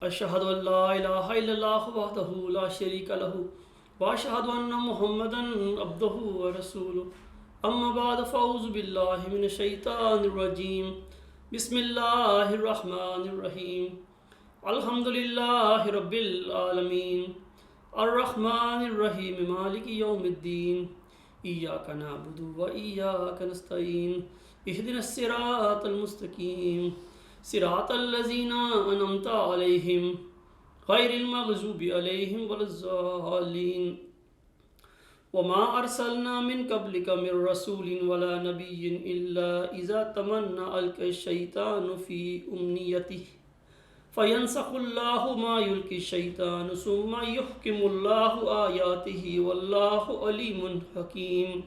اشہد ان لا الہ الا اللہ وحدہ لا شریک لہ واشہد ان محمدا عبدہ ورسولہ اما بعد فاعوذ باللہ من الشیطان الرجیم بسم اللہ الرحمن الرحیم الحمد للہ رب العالمین الرحمن الرحیم مالک یوم الدین ایاک نعبد و ایاک نستعین اہدنا الصراط المستقیم صراط الذین انعمت علیہم غیر المغضوب علیہم ولا الضالین وما ارسلنا من قبلک من رسول ولا نبی الا اذا تمنى القى الشیطان فی امنیتہ فینسخ اللہ ما یلقی الشیطان ثم یحکم اللہ آیاتہ واللہ علیم حکیم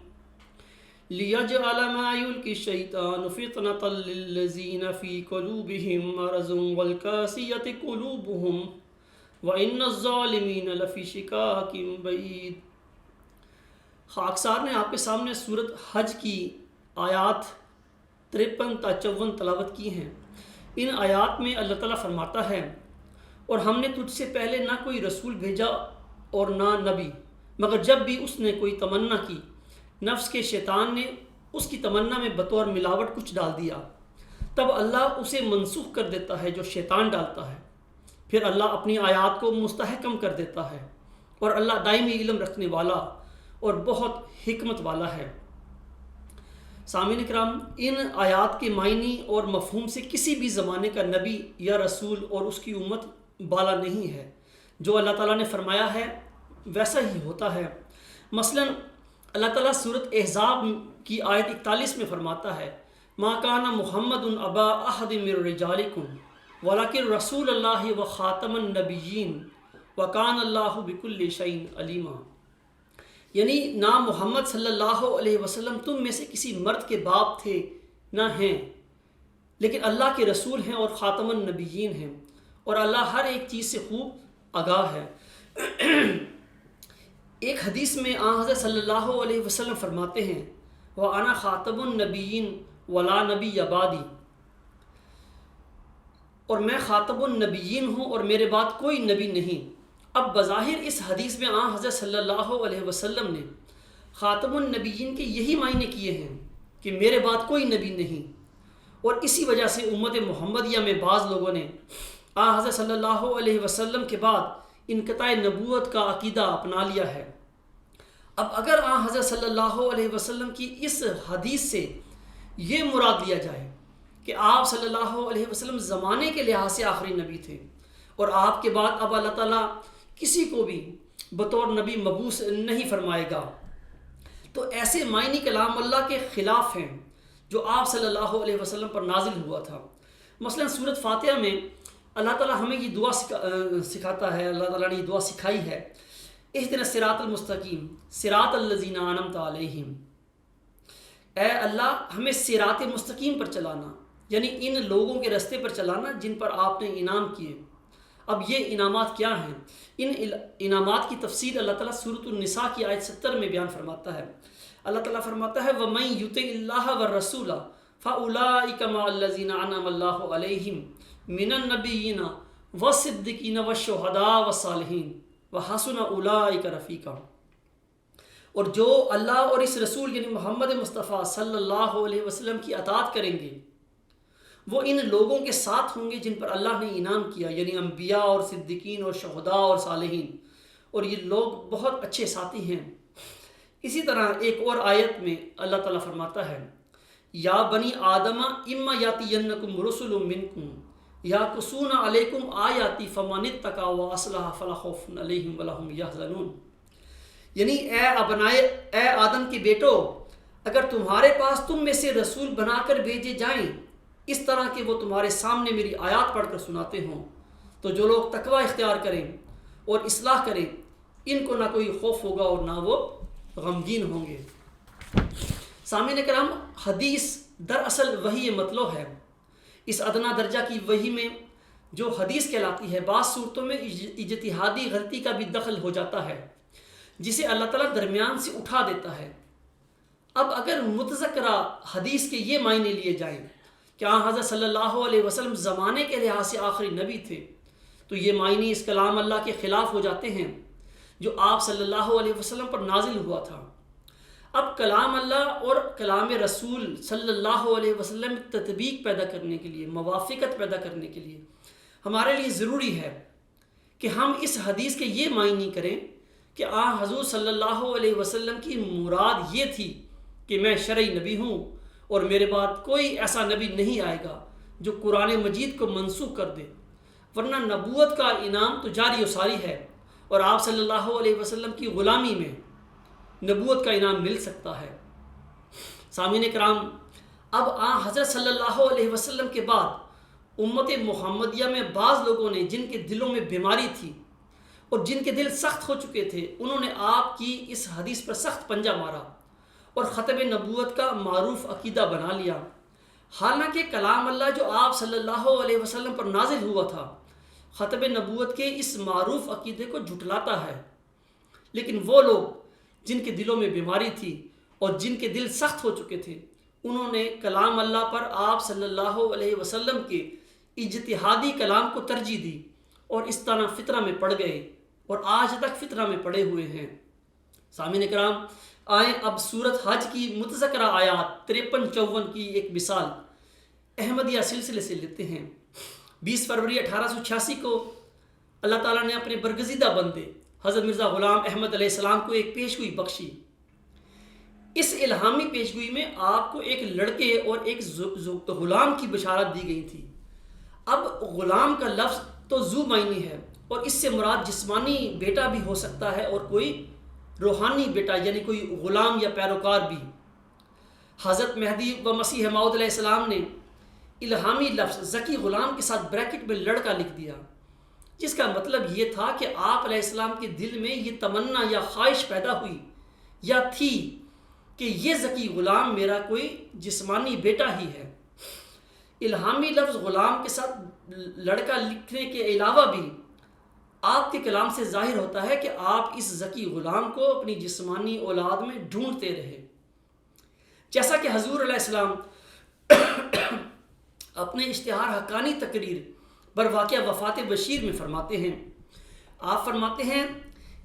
لِيَجْعَلَ مَا يُلْقِي الشَّيْطَانُ فِتْنَةً لِلَّذِينَ فِي قُلُوبِهِم مَّرَضٌ وَالْقَاسِيَةِ قُلُوبُهُمْ وَإِنَّ الظَّالِمِينَ لَفِي شِقَاقٍ بَعِيدٍ۔ خاکسار نے آپ کے سامنے سورۃ حج کی آیات 53 تا 54 تلاوت کی ہیں۔ ان آیات میں اللہ تعالیٰ فرماتا ہے اور ہم نے تجھ سے پہلے نہ کوئی رسول بھیجا اور نہ نبی، مگر جب بھی اس نے کوئی تمنا کی نفس کے شیطان نے اس کی تمنا میں بطور ملاوٹ کچھ ڈال دیا، تب اللہ اسے منسوخ کر دیتا ہے جو شیطان ڈالتا ہے، پھر اللہ اپنی آیات کو مستحکم کر دیتا ہے، اور اللہ دائمی علم رکھنے والا اور بہت حکمت والا ہے۔ سامعین کرام، ان آیات کے معنی اور مفہوم سے کسی بھی زمانے کا نبی یا رسول اور اس کی امت بالا نہیں ہے۔ جو اللہ تعالیٰ نے فرمایا ہے ویسا ہی ہوتا ہے۔ مثلاً اللہ تعالیٰ سورۃ احزاب کی آیت 41 میں فرماتا ہے ما کان محمد ابا احد من رجالکم ولکن رسول اللہ و خاتم النبیین وکان اللہ بکل شیء علیما، یعنی نہ محمد صلی اللہ علیہ وسلم تم میں سے کسی مرد کے باپ تھے نہ ہیں، لیکن اللہ کے رسول ہیں اور خاتم النبیین ہیں، اور اللہ ہر ایک چیز سے خوب آگاہ ہے۔ ایک حدیث میں حضرت صلی اللہ علیہ وسلم فرماتے ہیں وَأَنَا خَاتَمُ النَّبِيِّينَ وَلَا نَبِيَّ بَعْدِي، اور میں خاتم النبیین ہوں اور میرے بعد کوئی نبی نہیں۔ اب بظاہر اس حدیث میں حضرت صلی اللہ علیہ وسلم نے خاتم النبیین کے یہی معنی کیے ہیں کہ میرے بعد کوئی نبی نہیں، اور اسی وجہ سے امت محمدیہ میں بعض لوگوں نے حضرت صلی اللہ علیہ وسلم کے بعد انقطاع نبوت کا عقیدہ اپنا لیا ہے۔ اب اگر حضرت صلی اللہ علیہ وسلم کی اس حدیث سے یہ مراد لیا جائے کہ آپ صلی اللہ علیہ وسلم زمانے کے لحاظ سے آخری نبی تھے، اور آپ کے بعد اب اللہ تعالیٰ کسی کو بھی بطور نبی مبعوث نہیں فرمائے گا، تو ایسے معنی کلام اللہ کے خلاف ہیں جو آپ صلی اللہ علیہ وسلم پر نازل ہوا تھا۔ مثلا سورۃ فاتحہ میں اللہ تعالیٰ ہمیں یہ دعا سکھاتا ہے، اللہ تعالیٰ نے یہ دعا سکھائی ہے اہدنا الصراط المستقیم صراط الذین انعمت علیہم، اے اللہ ہمیں صراط مستقیم پر چلانا، یعنی ان لوگوں کے رستے پر چلانا جن پر آپ نے انعام کیے۔ اب یہ انعامات کیا ہیں؟ ان انعامات کی تفصیل اللہ تعالیٰ سورۃ النساء کی آیت 70 میں بیان فرماتا ہے۔ اللہ تعالیٰ فرماتا ہے وَمَن یُطِعِ اللَّهَ وَالرَّسُولَ فَأُولَٰئِکَ مَعَ الَّذِینَ أَنْعَمَ اللَّهُ عَلَیہم مِنَ النَّبِیِّینَ وَالصِّدِّیقِینَ وَالشُّہَدَاءِ وَالصَّالِحِینَ وَحَسُنَ أُولَٰئِکَ رَفیقًا، اور جو اللہ اور اس رسول یعنی محمد مصطفیٰ صلی اللہ علیہ وسلم کی اطاعت کریں گے وہ ان لوگوں کے ساتھ ہوں گے جن پر اللہ نے انعام کیا، یعنی انبیاء اور صدیقین اور شہداء اور صالحین، اور یہ لوگ بہت اچھے ساتھی ہیں۔ اسی طرح ایک اور آیت میں اللہ تعالیٰ فرماتا ہے یا بنی آدم اما یاتینکم رسل منکم یاقصون علیکم آیاتی فمن اتقی واصلح فلا خوف علیہم ولا هم یحزنون، یعنی اے آدم کے بیٹو، اگر تمہارے پاس تم میں سے رسول بنا کر بھیجے جائیں اس طرح کہ وہ تمہارے سامنے میری آیات پڑھ کر سناتے ہوں، تو جو لوگ تقوی اختیار کریں اور اصلاح کریں ان کو نہ کوئی خوف ہوگا اور نہ وہ غمگین ہوں گے۔ سامعین کرام، حدیث دراصل وحی مطلوع ہے۔ اس ادنا درجہ کی وحی میں جو حدیث کہلاتی ہے بعض صورتوں میں اجتہادی غلطی کا بھی دخل ہو جاتا ہے جسے اللہ تعالیٰ درمیان سے اٹھا دیتا ہے۔ اب اگر متذکرہ حدیث کے یہ معنی لیے جائیں کہ حضرت صلی اللہ علیہ وسلم زمانے کے لحاظ سے آخری نبی تھے، تو یہ معنی اس کلام اللہ کے خلاف ہو جاتے ہیں جو آپ صلی اللہ علیہ وسلم پر نازل ہوا تھا۔ اب کلام اللہ اور کلام رسول صلی اللہ علیہ وسلم تطبیق پیدا کرنے کے لیے، موافقت پیدا کرنے کے لیے ہمارے لیے ضروری ہے کہ ہم اس حدیث کے یہ معنی کریں کہ حضور صلی اللہ علیہ وسلم کی مراد یہ تھی کہ میں شرعی نبی ہوں اور میرے بعد کوئی ایسا نبی نہیں آئے گا جو قرآن مجید کو منسوخ کر دے، ورنہ نبوت کا انعام تو جاری و ساری ہے اور آپ صلی اللہ علیہ وسلم کی غلامی میں نبوت کا انعام مل سکتا ہے۔ سامعین کرام، اب حضرت صلی اللہ علیہ وسلم کے بعد امت محمدیہ میں بعض لوگوں نے جن کے دلوں میں بیماری تھی اور جن کے دل سخت ہو چکے تھے، انہوں نے آپ کی اس حدیث پر سخت پنجہ مارا اور ختم نبوت کا معروف عقیدہ بنا لیا، حالانکہ کلام اللہ جو آپ صلی اللہ علیہ وسلم پر نازل ہوا تھا ختم نبوت کے اس معروف عقیدے کو جھٹلاتا ہے۔ لیکن وہ لوگ جن کے دلوں میں بیماری تھی اور جن کے دل سخت ہو چکے تھے، انہوں نے کلام اللہ پر آپ صلی اللہ علیہ وسلم کے اجتہادی کلام کو ترجیح دی اور اس طرح فطرہ میں پڑ گئے اور آج تک فطرہ میں پڑے ہوئے ہیں۔ سامعین کرام، آئیں اب سورۃ حج کی متذکرہ آیات 53-54 کی ایک مثال احمدیہ سلسلے سے لیتے ہیں۔ 20 فروری 1886 کو اللہ تعالیٰ نے اپنے برگزیدہ بندے حضرت مرزا غلام احمد علیہ السلام کو ایک پیشگوئی بخشی۔ اس الہامی پیشگوئی میں آپ کو ایک لڑکے اور ایک غلام کی بشارت دی گئی تھی۔ اب غلام کا لفظ تو ذو معنی ہے اور اس سے مراد جسمانی بیٹا بھی ہو سکتا ہے اور کوئی روحانی بیٹا یعنی کوئی غلام یا پیروکار بھی۔ حضرت مہدی و مسیح موعود علیہ السلام نے الہامی لفظ ذکی غلام کے ساتھ بریکٹ میں لڑکا لکھ دیا، جس کا مطلب یہ تھا کہ آپ علیہ السلام کے دل میں یہ تمنا یا خواہش پیدا ہوئی یا تھی کہ یہ ذکی غلام میرا کوئی جسمانی بیٹا ہی ہے۔ الہامی لفظ غلام کے ساتھ لڑکا لکھنے کے علاوہ بھی آپ کے کلام سے ظاہر ہوتا ہے کہ آپ اس ذکی غلام کو اپنی جسمانی اولاد میں ڈھونڈتے رہے، جیسا کہ حضور علیہ السلام اپنے اشتہار حقانی تقریر بر واقعہ وفات بشیر میں فرماتے ہیں۔ آپ فرماتے ہیں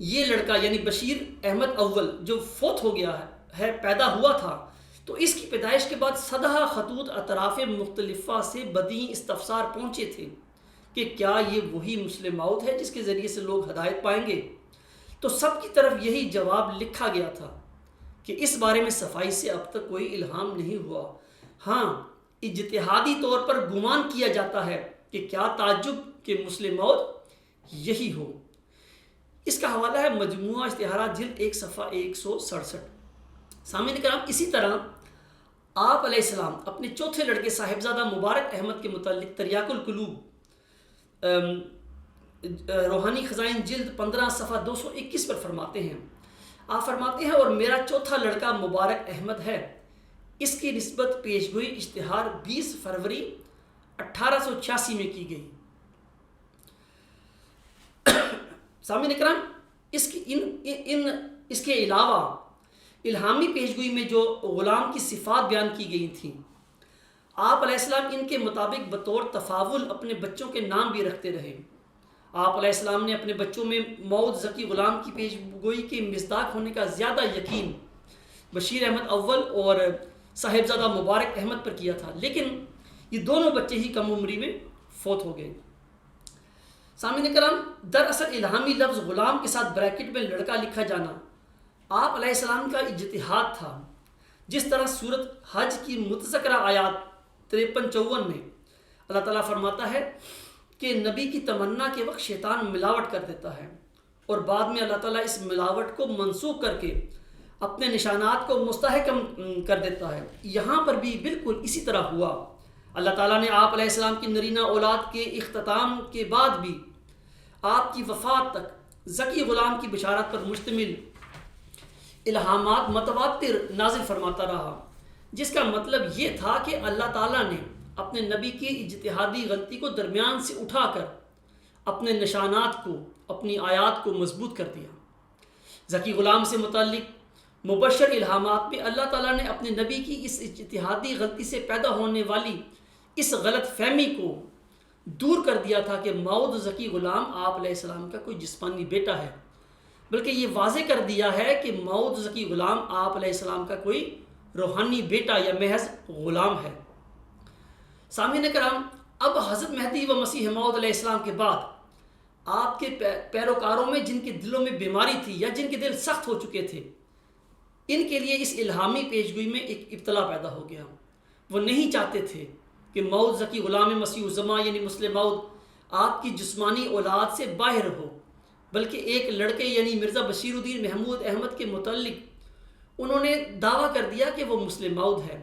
یہ لڑکا یعنی بشیر احمد اول جو فوت ہو گیا ہے پیدا ہوا تھا، تو اس کی پیدائش کے بعد 100 خطوط اطراف مختلفہ سے بدیع استفسار پہنچے تھے کہ کیا یہ وہی مسلم موعود ہے جس کے ذریعے سے لوگ ہدایت پائیں گے؟ تو سب کی طرف یہی جواب لکھا گیا تھا کہ اس بارے میں صفائی سے اب تک کوئی الہام نہیں ہوا۔ ہاں، اجتہادی طور پر گمان کیا جاتا ہے کہ کیا تعجب کہ مسلم موعود یہی ہو۔ اس کا حوالہ ہے مجموعہ اشتہارات جلد 1 صفحہ 167۔ سامعین کرام، اسی طرح آپ علیہ السلام اپنے چوتھے لڑکے صاحبزادہ مبارک احمد کے متعلق تریاق القلوب روحانی خزائن جلد 15 صفحہ 221 پر فرماتے ہیں۔ آپ فرماتے ہیں اور میرا چوتھا لڑکا مبارک احمد ہے، اس کی نسبت پیشگوئی اشتہار 20 فروری 1886 میں کی گئی۔ سامعین کرام، اس کے علاوہ الہامی پیشگوئی میں جو غلام کی صفات بیان کی گئی تھیں، آپ علیہ السلام ان کے مطابق بطور تفاول اپنے بچوں کے نام بھی رکھتے رہے۔ آپ علیہ السلام نے اپنے بچوں میں موعود ذکی غلام کی پیشگوئی کے مصداق ہونے کا زیادہ یقین بشیر احمد اول اور صاحبزادہ مبارک احمد پر کیا تھا، لیکن یہ دونوں بچے ہی کم عمری میں فوت ہو گئے۔ سامعین کرام، دراصل الہامی لفظ غلام کے ساتھ بریکٹ میں لڑکا لکھا جانا آپ علیہ السلام کا اجتہاد تھا، جس طرح سورۃ حج کی متذکرہ آیات 53-54 میں اللہ تعالیٰ فرماتا ہے کہ نبی کی تمنا کے وقت شیطان ملاوٹ کر دیتا ہے اور بعد میں اللہ تعالیٰ اس ملاوٹ کو منسوخ کر کے اپنے نشانات کو مستحکم کر دیتا ہے۔ یہاں پر بھی بالکل اسی طرح ہوا۔ اللہ تعالیٰ نے آپ علیہ السلام کی نرینہ اولاد کے اختتام کے بعد بھی آپ کی وفات تک ذکی غلام کی بشارت پر مشتمل الہامات متواتر نازل فرماتا رہا، جس کا مطلب یہ تھا کہ اللہ تعالیٰ نے اپنے نبی کی اجتہادی غلطی کو درمیان سے اٹھا کر اپنے نشانات کو، اپنی آیات کو مضبوط کر دیا۔ ذکی غلام سے متعلق مبشر الہامات میں اللہ تعالیٰ نے اپنے نبی کی اس اجتہادی غلطی سے پیدا ہونے والی اس غلط فہمی کو دور کر دیا تھا کہ ماؤد ذکی غلام آپ علیہ السلام کا کوئی جسمانی بیٹا ہے، بلکہ یہ واضح کر دیا ہے کہ ماؤد ذکی غلام آپ علیہ السلام کا کوئی روحانی بیٹا یا محض غلام ہے۔ سامعین کرام، اب حضرت مہدی و مسیح موعود علیہ السلام کے بعد آپ کے پیروکاروں میں جن کے دلوں میں بیماری تھی یا جن کے دل سخت ہو چکے تھے، ان کے لیے اس الہامی پیشگوئی میں ایک ابتلا پیدا ہو گیا۔ وہ نہیں چاہتے تھے کہ موعود ذکی غلام مسیح الزماں یعنی مسلم موعود آپ کی جسمانی اولاد سے باہر ہو، بلکہ ایک لڑکے یعنی مرزا بشیر الدین محمود احمد کے متعلق انہوں نے دعویٰ کر دیا کہ وہ مسلم موعود ہے۔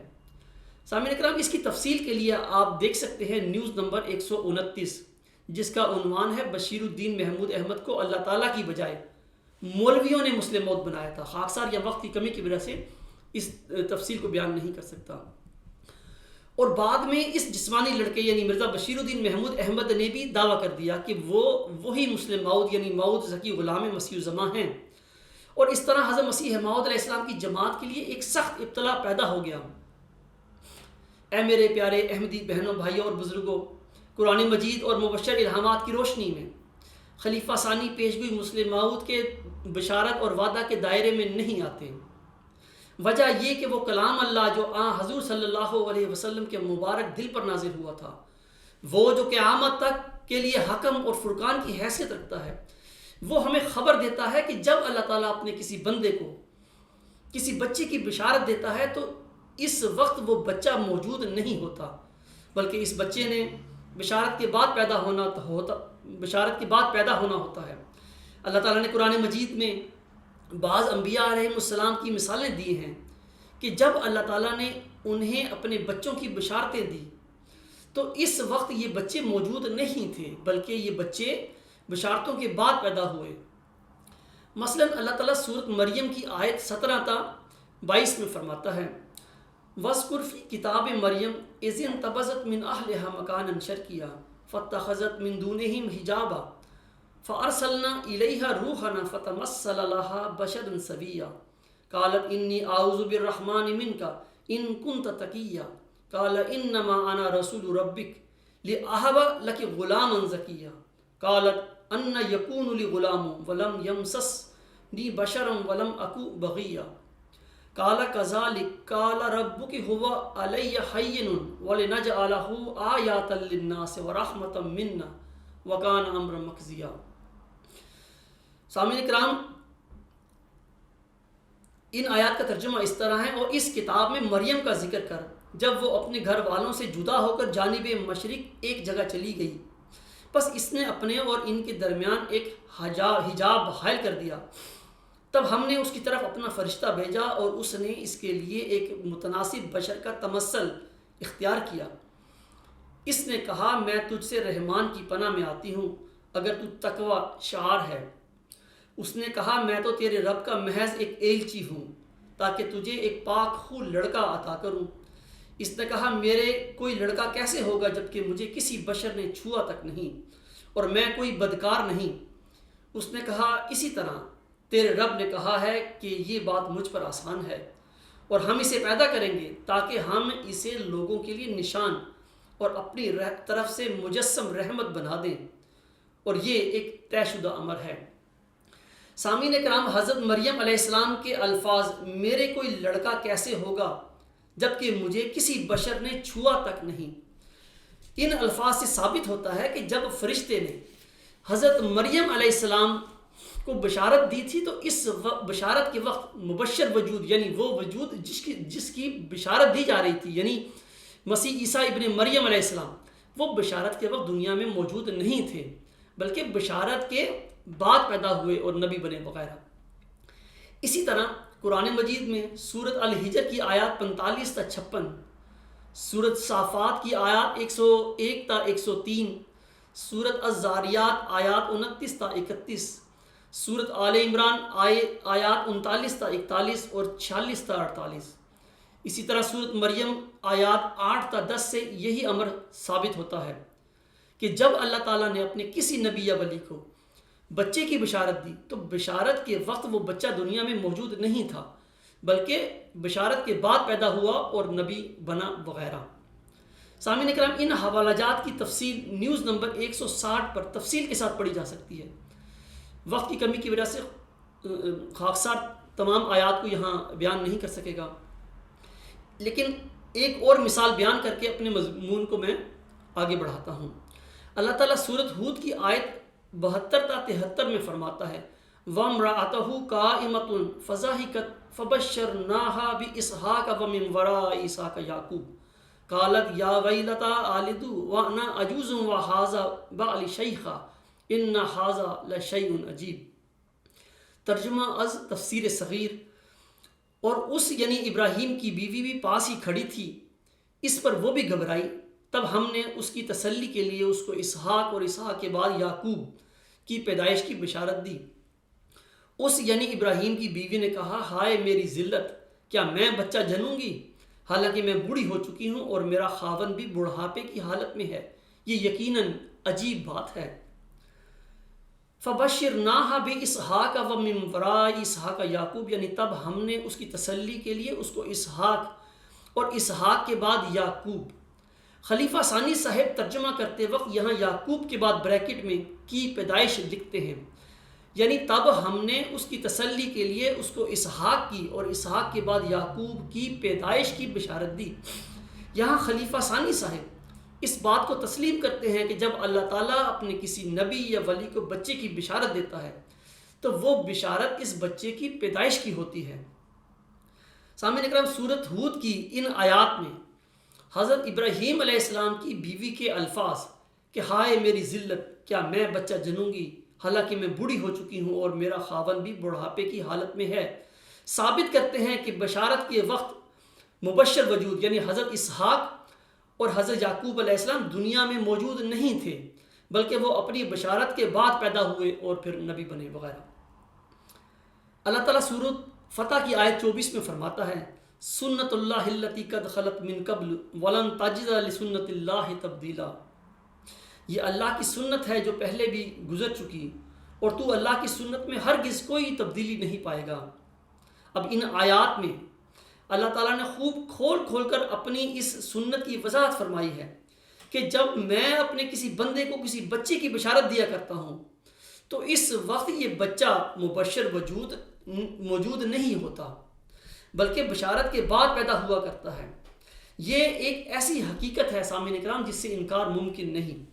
سامعین کرام، اس کی تفصیل کے لیے آپ دیکھ سکتے ہیں نیوز نمبر 129، جس کا عنوان ہے بشیر الدین محمود احمد کو اللہ تعالیٰ کی بجائے مولویوں نے مسلم موعود بنایا تھا۔ خاکسار یا وقت کی کمی کی وجہ سے اس تفصیل کو بیان نہیں کر سکتا۔ اور بعد میں اس جسمانی لڑکے یعنی مرزا بشیر الدین محمود احمد نے بھی دعویٰ کر دیا کہ وہی مسلم موعود یعنی موعود ذکی غلام مسیح الزماں ہیں، اور اس طرح حضرت مسیح موعود علیہ السلام کی جماعت کے لیے ایک سخت ابتلا پیدا ہو گیا۔ اے میرے پیارے احمدی بہنوں، بھائیوں اور بزرگوں، قرآن مجید اور مبشر الہامات کی روشنی میں خلیفہ ثانی پیشگوئی مسلم موعود کے بشارت اور وعدہ کے دائرے میں نہیں آتے۔ وجہ یہ کہ وہ کلام اللہ جو حضور صلی اللہ علیہ وسلم کے مبارک دل پر نازل ہوا تھا، وہ جو قیامت تک کے لیے حکم اور فرقان کی حیثیت رکھتا ہے، وہ ہمیں خبر دیتا ہے کہ جب اللہ تعالیٰ اپنے کسی بندے کو کسی بچے کی بشارت دیتا ہے تو اس وقت وہ بچہ موجود نہیں ہوتا، بلکہ اس بچے نے بشارت کے بعد پیدا ہونا ہوتا ہے۔ اللہ تعالیٰ نے قرآن مجید میں بعض انبیاء علیہ السلام کی مثالیں دی ہیں کہ جب اللہ تعالیٰ نے انہیں اپنے بچوں کی بشارتیں دی تو اس وقت یہ بچے موجود نہیں تھے، بلکہ یہ بچے بشارتوں کے بعد پیدا ہوئے۔ مثلا اللہ تعالیٰ سورۃ مریم کی آیت 17 تا 22 میں فرماتا ہے، وَاذْكُرْ فِي کتاب مریم اذ انتبذت من اہلها مکانا شرقیا فاتخذت من دونہم حجابا فارسلنا الیہا روحنا فتمثل لها بشرا سویا قالت انی اعوذ بالرحمن منک ان کنت تقیا قال انما انا رسول ربک لأہب لک غلاما زکیا قالت ان یکون لی غلام ولم یمسسنی بشرا ولم اکو بغیا قال کذالک قال ربک هو علی حین ولنجعلہ آیاتا للناس ورحمتا منا وکان امرا مقضیا۔ سامعین کرام، ان آیات کا ترجمہ اس طرح ہے، اور اس کتاب میں مریم کا ذکر کر جب وہ اپنے گھر والوں سے جدا ہو کر جانب مشرق ایک جگہ چلی گئی، بس اس نے اپنے اور ان کے درمیان ایک حجاب حائل کر دیا۔ تب ہم نے اس کی طرف اپنا فرشتہ بھیجا اور اس نے اس کے لیے ایک متناسب بشر کا تمثل اختیار کیا۔ اس نے کہا، میں تجھ سے رحمان کی پناہ میں آتی ہوں اگر تو تقوی شعار ہے۔ اس نے کہا، میں تو تیرے رب کا محض ایک ایلچی ہوں تاکہ تجھے ایک پاک خو لڑکا عطا کروں۔ اس نے کہا، میرے کوئی لڑکا کیسے ہوگا جبکہ مجھے کسی بشر نے چھوا تک نہیں اور میں کوئی بدکار نہیں۔ اس نے کہا، اسی طرح تیرے رب نے کہا ہے کہ یہ بات مجھ پر آسان ہے، اور ہم اسے پیدا کریں گے تاکہ ہم اسے لوگوں کے لیے نشان اور اپنی طرف سے مجسم رحمت بنا دیں، اور یہ ایک طے شدہ امر ہے۔ سامعین کرام، حضرت مریم علیہ السلام کے الفاظ میرے کوئی لڑکا کیسے ہوگا جبکہ مجھے کسی بشر نے چھوا تک نہیں، ان الفاظ سے ثابت ہوتا ہے کہ جب فرشتے نے حضرت مریم علیہ السلام کو بشارت دی تھی تو اس بشارت کے وقت مبشر وجود یعنی وہ وجود جس کی بشارت دی جا رہی تھی، یعنی مسیح عیسیٰ ابن مریم علیہ السلام، وہ بشارت کے وقت دنیا میں موجود نہیں تھے، بلکہ بشارت کے بعد پیدا ہوئے اور نبی بنے وغیرہ۔ اسی طرح قرآن مجید میں سورۃ الحجر کی آیات 45 تا 56، سورۃ صافات کی آیات 101 تا 103، سورۃ الزاریات آیات 29 تا 31، سورۃ آل عمران آیات 39 تا 41 اور 46 تا 48۔ اسی طرح سورۃ مریم آیات 8 تا 10 سے یہی امر ثابت ہوتا ہے کہ جب اللہ تعالیٰ نے اپنے کسی نبی یا ولی کو بچے کی بشارت دی تو بشارت کے وقت وہ بچہ دنیا میں موجود نہیں تھا، بلکہ بشارت کے بعد پیدا ہوا اور نبی بنا وغیرہ۔ سامعین کرام، ان حوالہ جات کی تفصیل نیوز نمبر 160 پر تفصیل کے ساتھ پڑھی جا سکتی ہے. وقت کی کمی کی وجہ سے خاکسار تمام آیات کو یہاں بیان نہیں کر سکے گا، لیکن ایک اور مثال بیان کر کے اپنے مضمون کو میں آگے بڑھاتا ہوں. اللہ تعالیٰ سورۃ ہود کی آیت 72 تا 73 میں فرماتا ہے وَامْرَأَتُهُ قَائِمَةٌ فَضَحِكَتْ فَبَشَّرْنَاهَا بِإِسْحَاقَ وَمِنْ وَرَاءِ إِسْحَاقَ يَعْقُوبَ قَالَتْ يَا وَيْلَتَا أَلِدُ وَأَنَا عَجُوزٌ وَهَٰذَا بَعْلِي شَيْخًا إِنَّ هَٰذَا لَشَيْءٌ عَجِیب. ترجمہ از تفسیر صغیر. اور اس یعنی ابراہیم کی بیوی بھی پاس ہی کھڑی تھی، اس پر وہ بھی گھبرائی. تب ہم نے اس کی تسلی کے لیے اس کو اسحاق اور اسحاق کے بعد یعقوب کی پیدائش کی بشارت دی. اس یعنی ابراہیم کی بیوی نے کہا ہائے میری ذلت، کیا میں بچہ جنوں گی حالانکہ میں بوڑھی ہو چکی ہوں اور میرا خاوند بھی بڑھاپے کی حالت میں ہے؟ یہ یقیناً عجیب بات ہے. فَبَشِّرْنَاهَا بِإِسْحَاقَ وَمِنْ وَرَاءِ إِسْحَاقَ یعقوب، یعنی تب ہم نے اس کی تسلی کے لیے اس کو اسحاق اور اسحاق کے بعد یعقوب. خلیفہ ثانی صاحب ترجمہ کرتے وقت یہاں یعقوب کے بعد بریکٹ میں کی پیدائش لکھتے ہیں، یعنی تب ہم نے اس کی تسلی کے لیے اس کو اسحاق کی اور اسحاق کے بعد یعقوب کی پیدائش کی بشارت دی. یہاں خلیفہ ثانی صاحب اس بات کو تسلیم کرتے ہیں کہ جب اللہ تعالیٰ اپنے کسی نبی یا ولی کو بچے کی بشارت دیتا ہے تو وہ بشارت اس بچے کی پیدائش کی ہوتی ہے. سامعین اکرام، سورۃ ہود کی ان آیات میں حضرت ابراہیم علیہ السلام کی بیوی کے الفاظ کہ ہائے میری ذلت، کیا میں بچہ جنوں گی حالانکہ میں بوڑھی ہو چکی ہوں اور میرا خاوند بھی بڑھاپے کی حالت میں ہے، ثابت کرتے ہیں کہ بشارت کے وقت مبشر وجود یعنی حضرت اسحاق اور حضرت یعقوب علیہ السلام دنیا میں موجود نہیں تھے، بلکہ وہ اپنی بشارت کے بعد پیدا ہوئے اور پھر نبی بنے وغیرہ. اللہ تعالیٰ سورۃ فتح کی آیت 24 میں فرماتا ہے سنت اللہ التی قد خلت من قبل ولن تجد لسنت اللہ تبدیلا. یہ اللہ کی سنت ہے جو پہلے بھی گزر چکی اور تو اللہ کی سنت میں ہرگز کوئی تبدیلی نہیں پائے گا. اب ان آیات میں اللہ تعالیٰ نے خوب کھول کھول کر اپنی اس سنت کی وضاحت فرمائی ہے کہ جب میں اپنے کسی بندے کو کسی بچے کی بشارت دیا کرتا ہوں تو اس وقت یہ بچہ مبشر وجود موجود نہیں ہوتا بلکہ بشارت کے بعد پیدا ہوا کرتا ہے. یہ ایک ایسی حقیقت ہے سامعین اکرام جس سے انکار ممکن نہیں.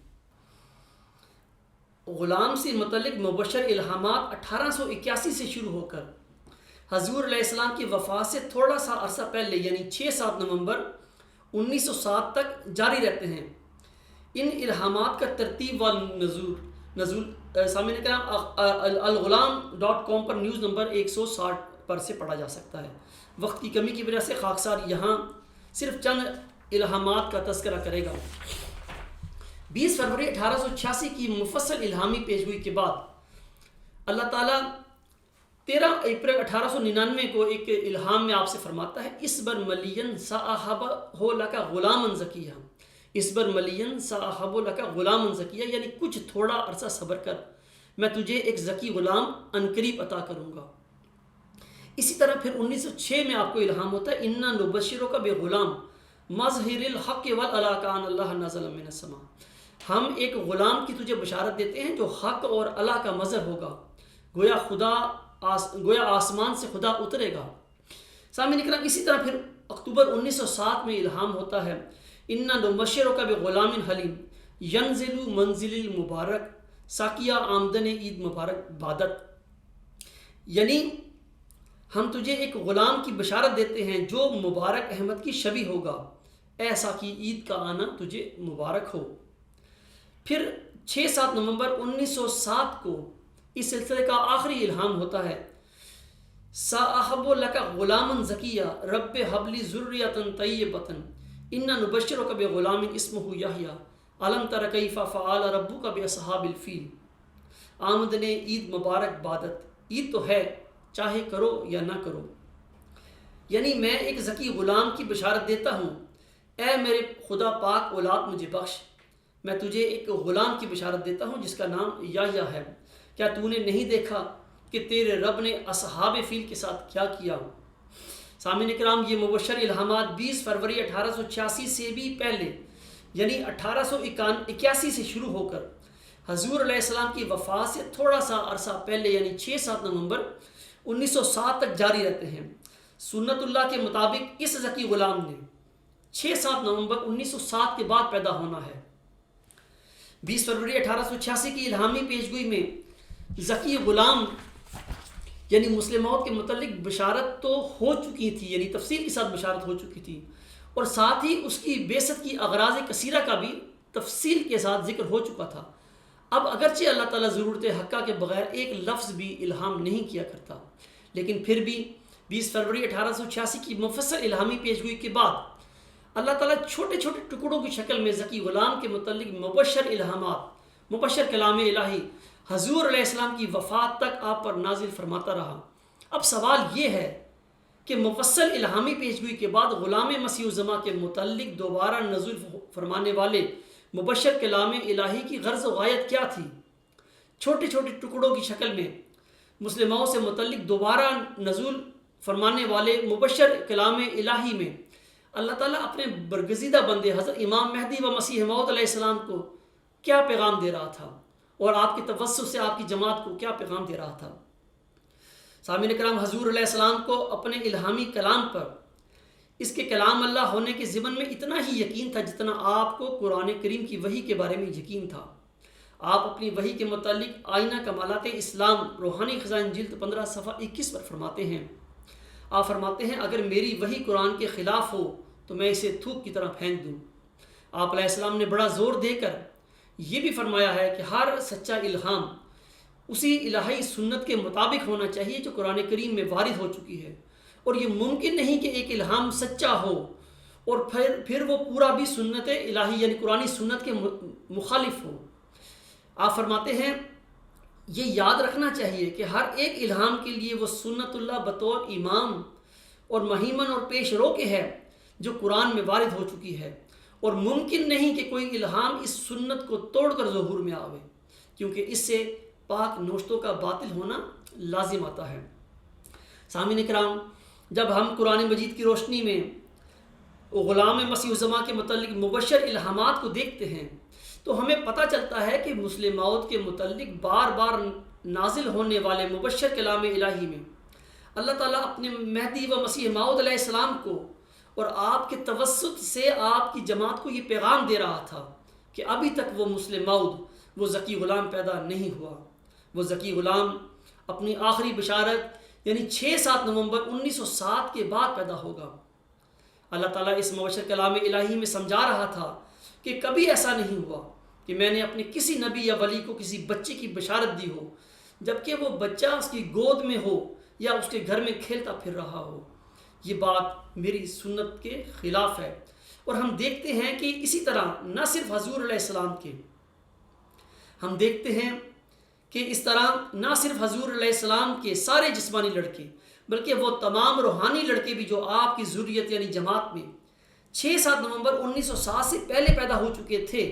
غلام سے متعلق مبشر الہامات 1881 سے شروع ہو کر حضور علیہ السلام کی وفات سے تھوڑا سا عرصہ پہلے یعنی 6-7 نومبر 1907 تک جاری رہتے ہیں. ان الہامات کا ترتیب و نزول سامعین کرام الغلام.com پر نیوز نمبر 160 پر سے پڑھا جا سکتا ہے. وقت کی کمی کی وجہ سے خاکسار یہاں صرف چند الہامات کا تذکرہ کرے گا. 20 فروری 1886 کی مفصل الہامی پیشگوئی کے بعد اللہ تعالیٰ 13 اپریل 1899 کو ایک الہام میں آپ سے فرماتا ہے اسبر ملین صاحب ہو لکا غلامن زکیہ. اسبر ملین صاحب لکا غلامن زکیہ یعنی کچھ تھوڑا عرصہ صبر کر، میں تجھے ایک ذکی غلام عنقریب عطا کروں گا. اسی طرح پھر 1906 میں آپ کو الہام ہوتا ہے انا نبشرک بغلام مظہر الحق والعلاقان اللہ نزل من السماء. ہم ایک غلام کی تجھے بشارت دیتے ہیں جو حق اور اللہ کا مظہر ہوگا، گویا آسمان سے خدا اترے گا. سامعین اکرام، اسی طرح پھر اکتوبر 1907 میں الہام ہوتا ہے انا نبشرک بغلام حلیم ینزل منزل المبارک ساقیہ آمدن عید مبارک بادت. یعنی ہم تجھے ایک غلام کی بشارت دیتے ہیں جو مبارک احمد کی شبیہ ہوگا، ایسا کہ عید کا آنا تجھے مبارک ہو. پھر 6-7 نومبر 1907 کو اس سلسلے کا آخری الہام ہوتا ہے ساحب لک غلامن زکیہ رب حبلی ذریۃ طیبۃ انا نبشرک بغلام اسمہ یحییٰ الم تر کیف فعل ربک باصحاب الفیل. آمدن عید مبارک بادت، عید تو ہے چاہے کرو یا نہ کرو. یعنی میں ایک ذکی غلام کی بشارت دیتا ہوں، اے میرے خدا پاک اولاد مجھے بخش، میں تجھے ایک غلام کی بشارت دیتا ہوں جس کا نام یحییٰ ہے. کیا تو نے نہیں دیکھا کہ تیرے رب نے اصحاب فیل کے ساتھ کیا کیا؟ سامعین کرام، یہ مبشر الہامات 20 فروری 1886 سے بھی پہلے یعنی 1881 سے شروع ہو کر حضور علیہ السلام کی وفات سے تھوڑا سا عرصہ پہلے یعنی 6-7 نومبر 1907 تک جاری رہتے ہیں۔ سنت اللہ کے مطابق اس ذکی غلام نے 6-7 نومبر 1907 کے بعد پیدا ہونا ہے۔ 20 فروری 1886 کی الہامی پیشگوئی میں ذکی غلام یعنی مسلم موت کے متعلق بشارت تو ہو چکی تھی، یعنی تفصیل کے ساتھ بشارت ہو چکی تھی، اور ساتھ ہی اس کی بعثت کی اغراض کثیرہ کا بھی تفصیل کے ساتھ ذکر ہو چکا تھا۔ اب اگرچہ اللہ تعالیٰ ضرورت حقہ کے بغیر ایک لفظ بھی الہام نہیں کیا کرتا، لیکن پھر بھی 20 فروری 1886 کی مفصل الہامی پیشگوئی کے بعد اللہ تعالیٰ چھوٹے چھوٹے ٹکڑوں کی شکل میں ذکی غلام کے متعلق مبشر الہامات، مبشر کلام الہی حضور علیہ السلام کی وفات تک آپ پر نازل فرماتا رہا۔ اب سوال یہ ہے کہ مفصل الہامی پیشگوئی کے بعد غلام مسیح الزماں کے متعلق دوبارہ نزول فرمانے والے مبشر کلام الہی کی غرض و غایت کیا تھی؟ چھوٹے چھوٹے ٹکڑوں کی شکل میں مسلموں سے متعلق دوبارہ نزول فرمانے والے مبشر کلام الہی میں اللہ تعالیٰ اپنے برگزیدہ بندے حضرت امام مہدی و مسیح موعود علیہ السلام کو کیا پیغام دے رہا تھا، اور آپ کے توسط سے آپ کی جماعت کو کیا پیغام دے رہا تھا؟ سامعین کرام، حضور علیہ السلام کو اپنے الہامی کلام پر اس کے کلام اللہ ہونے کے ضمن میں اتنا ہی یقین تھا جتنا آپ کو قرآن کریم کی وحی کے بارے میں یقین تھا۔ آپ اپنی وحی کے متعلق آئینہ کمالات اسلام روحانی خزائن جلد 15 صفحہ 21 پر فرماتے ہیں، آپ فرماتے ہیں اگر میری وحی قرآن کے خلاف ہو تو میں اسے تھوک کی طرح پھینک دوں۔ آپ علیہ السلام نے بڑا زور دے کر یہ بھی فرمایا ہے کہ ہر سچا الہام اسی الہی سنت کے مطابق ہونا چاہیے جو قرآن کریم میں وارد ہو چکی ہے، اور یہ ممکن نہیں کہ ایک الہام سچا ہو اور پھر وہ پورا بھی سنت الہی یعنی قرآنی سنت کے مخالف ہو۔ آپ فرماتے ہیں یہ یاد رکھنا چاہیے کہ ہر ایک الہام کے لیے وہ سنت اللہ بطور امام اور مہیمن اور پیش رو کے ہے جو قرآن میں وارد ہو چکی ہے، اور ممکن نہیں کہ کوئی الہام اس سنت کو توڑ کر ظہور میں آوے، کیونکہ اس سے پاک نوشتوں کا باطل ہونا لازم آتا ہے۔ سامعین کرام، جب ہم قرآن مجید کی روشنی میں غلام مسیح الزماں کے متعلق مبشر الہامات کو دیکھتے ہیں تو ہمیں پتہ چلتا ہے کہ مسلم موعود کے متعلق بار بار نازل ہونے والے مبشر کلام الہی میں اللہ تعالیٰ اپنے مہدی و مسیح موعود علیہ السلام کو اور آپ کے توسط سے آپ کی جماعت کو یہ پیغام دے رہا تھا کہ ابھی تک وہ مسلم موعود، وہ ذکی غلام پیدا نہیں ہوا۔ وہ ذکی غلام اپنی آخری بشارت یعنی 6-7 نومبر 1907 کے بعد پیدا ہوگا۔ اللہ تعالیٰ اس مبشر کلام الہی میں سمجھا رہا تھا کہ کبھی ایسا نہیں ہوا کہ میں نے اپنے کسی نبی یا ولی کو کسی بچے کی بشارت دی ہو جبکہ وہ بچہ اس کی گود میں ہو یا اس کے گھر میں کھیلتا پھر رہا ہو۔ یہ بات میری سنت کے خلاف ہے، اور ہم دیکھتے ہیں کہ اسی طرح نہ صرف حضور علیہ السلام کے، ہم دیکھتے ہیں کہ اس طرح نہ صرف حضور علیہ السلام کے سارے جسمانی لڑکے بلکہ وہ تمام روحانی لڑکے بھی جو آپ کی ذریت یعنی جماعت میں 6-7 نومبر 1907 سے پہلے پیدا ہو چکے تھے،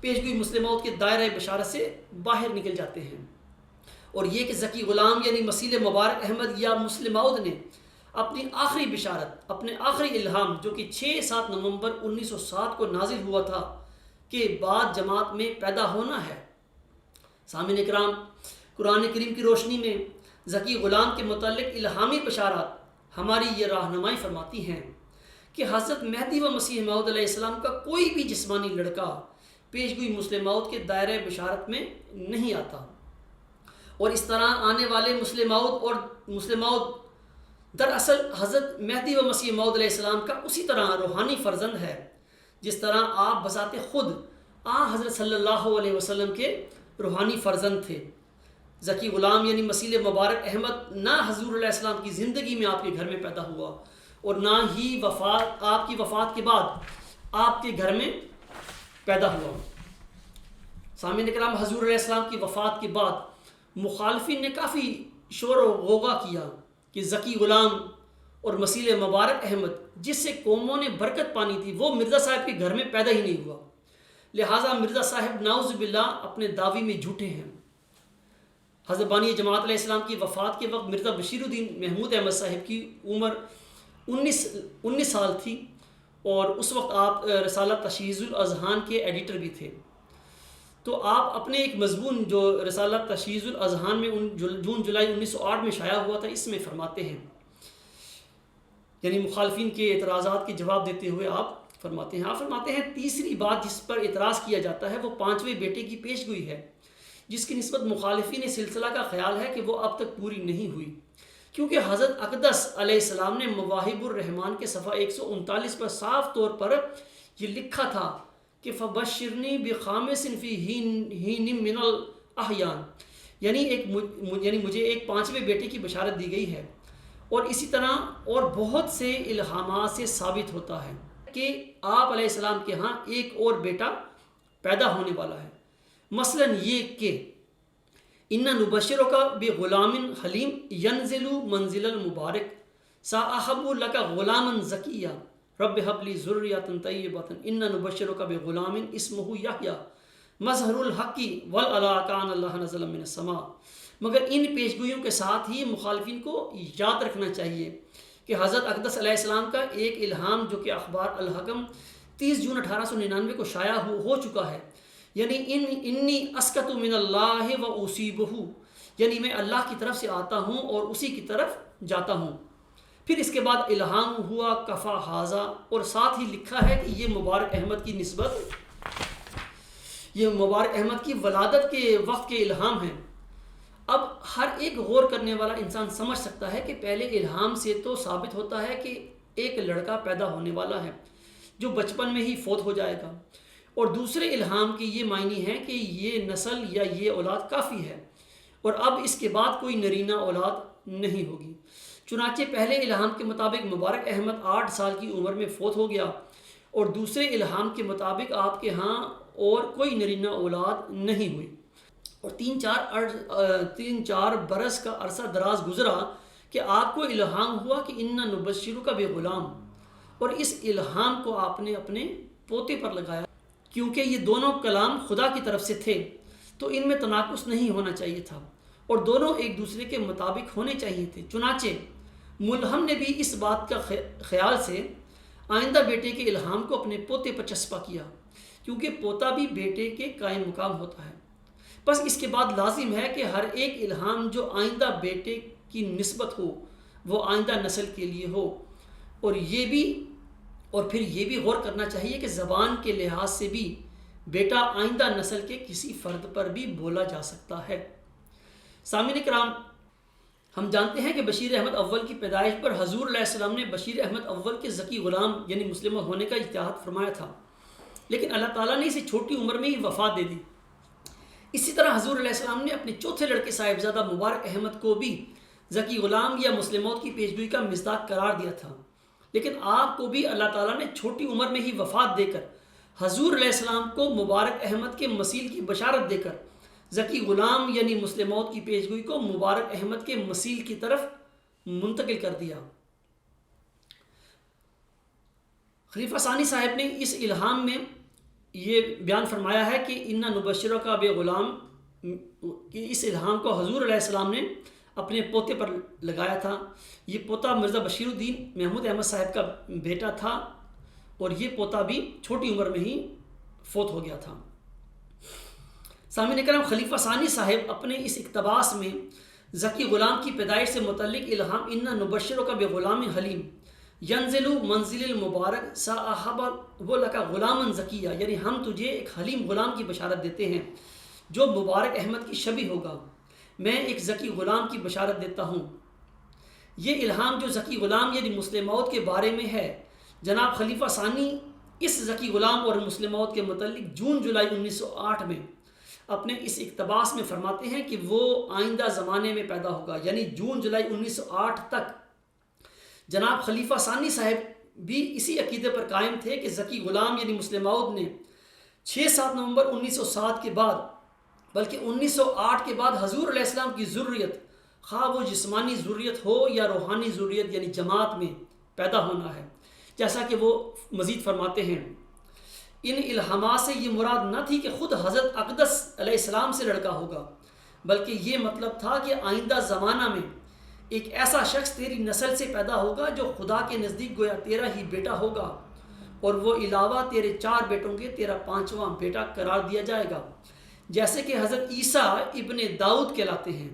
پیشگوئی مسلم موعود کے دائرۂ بشارت سے باہر نکل جاتے ہیں۔ اور یہ کہ ذکی غلام یعنی مسیح مبارک احمد یا مسلم موعود نے اپنی آخری بشارت، اپنے آخری الہام جو کہ 6-7 نومبر 1907 کو نازل ہوا تھا کے بعد جماعت میں پیدا ہونا ہے۔ سامعین کرام، قرآن کریم کی روشنی میں ذکی غلام کے متعلق الہامی بشارات ہماری یہ رہنمائی فرماتی ہیں کہ حضرت مہدی و مسیح موعود علیہ السلام کا کوئی بھی جسمانی لڑکا پیشگوئی مسلم موعود کے دائرۂ بشارت میں نہیں آتا، اور اس طرح آنے والے مسلم موعود اور مسلم موعود دراصل حضرت مہدی و مسیح موعود علیہ السلام کا اسی طرح روحانی فرزند ہے جس طرح آپ بذات خود حضرت صلی اللہ علیہ وسلم کے روحانی فرزند تھے۔ ذکی غلام یعنی مسیح مبارک احمد نہ حضور علیہ السلام کی زندگی میں آپ کے گھر میں پیدا ہوا اور نہ ہی آپ کی وفات کے بعد آپ کے گھر میں پیدا ہوا۔ سامعین کرام، حضور علیہ السلام کی وفات کے بعد مخالفین نے کافی شور و غوغا کیا کہ ذکی غلام اور مسیح مبارک احمد جس سے قوموں نے برکت پانی تھی وہ مرزا صاحب کے گھر میں پیدا ہی نہیں ہوا، لہٰذا مرزا صاحب نعوذ باللہ اپنے دعوی میں جھوٹے ہیں۔ حضرت بانی جماعت علیہ السلام کی وفات کے وقت مرزا بشیر الدین محمود احمد صاحب کی عمر 19 سال تھی، اور اس وقت آپ رسالہ تشہیز الاذہان کے ایڈیٹر بھی تھے. تو آپ اپنے ایک مضمون جو رسالہ تشہیز الاذہان میں جون جولائی 1908 میں شائع ہوا تھا، اس میں فرماتے ہیں، یعنی مخالفین کے اعتراضات کے جواب دیتے ہوئے آپ فرماتے ہیں تیسری بات جس پر اعتراض کیا جاتا ہے وہ 5ویں بیٹے کی پیش گوئی ہے، جس کی نسبت مخالفین سلسلہ کا خیال ہے کہ وہ اب تک پوری نہیں ہوئی، کیونکہ حضرت اقدس علیہ السلام نے مواہب الرحمن کے صفحہ 139 پر صاف طور پر یہ لکھا تھا کہ فبشرنی بخامس فی حین من الاحیان، یعنی مجھے ایک 5ویں بیٹے کی بشارت دی گئی ہے. اور اسی طرح اور بہت سے الہامات سے ثابت ہوتا ہے کہ آپ علیہ السلام کے ہاں ایک اور بیٹا پیدا ہونے والا ہے. مثلا یہ کہ ان نبشرک بغلام حلیم ینزل منزل المبارک ساحب لک غلاما زکیا رب هب لی ذریۃ طیبۃ ان نبشرک بغلام اسمہ یحییٰ مظہر الحق والعلا کان اللہ نزل من السماء. مگر ان پیشگوئیوں کے ساتھ ہی مخالفین کو یاد رکھنا چاہیے کہ حضرت اقدس علیہ السلام کا ایک الہام جو کہ اخبار الحکم 30 جون 1899 کو شائع ہو چکا ہے، یعنی انی اسکت من اللہ و اصیبہ، یعنی میں اللہ کی طرف سے آتا ہوں اور اسی کی طرف جاتا ہوں. پھر اس کے بعد الہام ہوا کفا حاضہ، اور ساتھ ہی لکھا ہے کہ یہ مبارک احمد کی نسبت، یہ مبارک احمد کی ولادت کے وقت کے الہام ہیں. اب ہر ایک غور کرنے والا انسان سمجھ سکتا ہے کہ پہلے الہام سے تو ثابت ہوتا ہے کہ ایک لڑکا پیدا ہونے والا ہے جو بچپن میں ہی فوت ہو جائے گا، اور دوسرے الہام کے یہ معنی ہے کہ یہ نسل یا یہ اولاد کافی ہے اور اب اس کے بعد کوئی نرینہ اولاد نہیں ہوگی. چنانچہ پہلے الہام کے مطابق مبارک احمد 8 سال کی عمر میں فوت ہو گیا، اور دوسرے الہام کے مطابق آپ کے ہاں اور کوئی نرینہ اولاد نہیں ہوئی، اور 3-4 برس کا عرصہ دراز گزرا کہ آپ کو الہام ہوا کہ انا نبشرک بغلام، اور اس الہام کو آپ نے اپنے پوتے پر لگایا. کیونکہ یہ دونوں کلام خدا کی طرف سے تھے تو ان میں تناقض نہیں ہونا چاہیے تھا اور دونوں ایک دوسرے کے مطابق ہونے چاہیے تھے. چنانچہ ملہم نے بھی اس بات کا خیال سے آئندہ بیٹے کے الہام کو اپنے پوتے پر چسپا کیا، کیونکہ پوتا بھی بیٹے کے قائم مقام ہوتا ہے. بس اس کے بعد لازم ہے کہ ہر ایک الہام جو آئندہ بیٹے کی نسبت ہو وہ آئندہ نسل کے لیے ہو، اور پھر یہ بھی غور کرنا چاہیے کہ زبان کے لحاظ سے بھی بیٹا آئندہ نسل کے کسی فرد پر بھی بولا جا سکتا ہے. سامعین کرام، ہم جانتے ہیں کہ بشیر احمد اول کی پیدائش پر حضور علیہ السلام نے بشیر احمد اول کے ذکی غلام یعنی مسلم ہونے کا اجتہاد فرمایا تھا، لیکن اللہ تعالیٰ نے اسے چھوٹی عمر میں ہی وفات دے دی. اسی طرح حضور علیہ السلام نے اپنے چوتھے لڑکے صاحبزادہ مبارک احمد کو بھی ذکی غلام یا مسلم موت کی پیشگوئی کا مصداق قرار دیا تھا، لیکن آپ کو بھی اللہ تعالیٰ نے چھوٹی عمر میں ہی وفات دے کر حضور علیہ السلام کو مبارک احمد کے مسیل کی بشارت دے کر ذکی غلام یعنی مسلم موت کی پیشگوئی کو مبارک احمد کے مسیل کی طرف منتقل کر دیا. خلیفہ ثانی صاحب نے اس الہام میں یہ بیان فرمایا ہے کہ انا نبشرک بغلام، اس الہام کو حضور علیہ السلام نے اپنے پوتے پر لگایا تھا. یہ پوتا مرزا بشیر الدین محمود احمد صاحب کا بیٹا تھا اور یہ پوتا بھی چھوٹی عمر میں ہی فوت ہو گیا تھا. سامعین کرام، خلیفہ ثانی صاحب اپنے اس اقتباس میں ذکی غلام کی پیدائش سے متعلق الہام انا نبشرک بغلام حلیم ینزل منزل المبارک ساحب لک غلاما زکیہ، یعنی ہم تجھے ایک حلیم غلام کی بشارت دیتے ہیں جو مبارک احمد کی شبیہ ہوگا، میں ایک ذکی غلام کی بشارت دیتا ہوں. یہ الہام جو ذکی غلام یعنی مسلم موت کے بارے میں ہے، جناب خلیفہ ثانی اس ذکی غلام اور مسلم موت کے متعلق جون جولائی 1908 میں اپنے اس اقتباس میں فرماتے ہیں کہ وہ آئندہ زمانے میں پیدا ہوگا. یعنی جون جولائی 1908 تک جناب خلیفہ ثانی صاحب بھی اسی عقیدے پر قائم تھے کہ ذکی غلام یعنی مسلم موعود نے 6-7 نومبر 1907 کے بعد بلکہ 1908 کے بعد حضور علیہ السلام کی ذریت، خواہ وہ جسمانی ذریت ہو یا روحانی ذریت یعنی جماعت میں پیدا ہونا ہے. جیسا کہ وہ مزید فرماتے ہیں، ان الہامات سے یہ مراد نہ تھی کہ خود حضرت اقدس علیہ السلام سے لڑکا ہوگا، بلکہ یہ مطلب تھا کہ آئندہ زمانہ میں ایک ایسا شخص تیری نسل سے پیدا ہوگا جو خدا کے نزدیک گویا تیرا ہی بیٹا ہوگا اور وہ علاوہ تیرے 4 بیٹوں کے تیرا 5واں بیٹا قرار دیا جائے گا، جیسے کہ حضرت عیسیٰ ابن داؤد کہلاتے ہیں،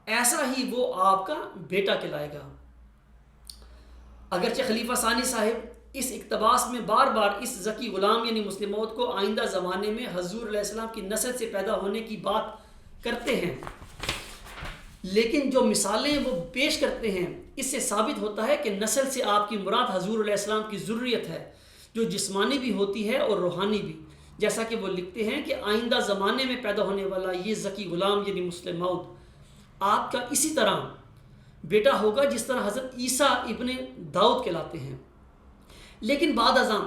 ایسا ہی وہ آپ کا بیٹا کہلائے گا۔ اگرچہ خلیفہ ثانی صاحب اس اقتباس میں بار بار اس ذکی غلام یعنی مسلم موعود کو آئندہ زمانے میں حضور علیہ السلام کی نسل سے پیدا ہونے کی بات کرتے ہیں، لیکن جو مثالیں وہ پیش کرتے ہیں اس سے ثابت ہوتا ہے کہ نسل سے آپ کی مراد حضور علیہ السلام کی ذریت ہے، جو جسمانی بھی ہوتی ہے اور روحانی بھی، جیسا کہ وہ لکھتے ہیں کہ آئندہ زمانے میں پیدا ہونے والا یہ ذکی غلام یعنی مسلم موعود آپ کا اسی طرح بیٹا ہوگا جس طرح حضرت عیسیٰ ابن داؤد کہلاتے ہیں۔ لیکن بعد ازاں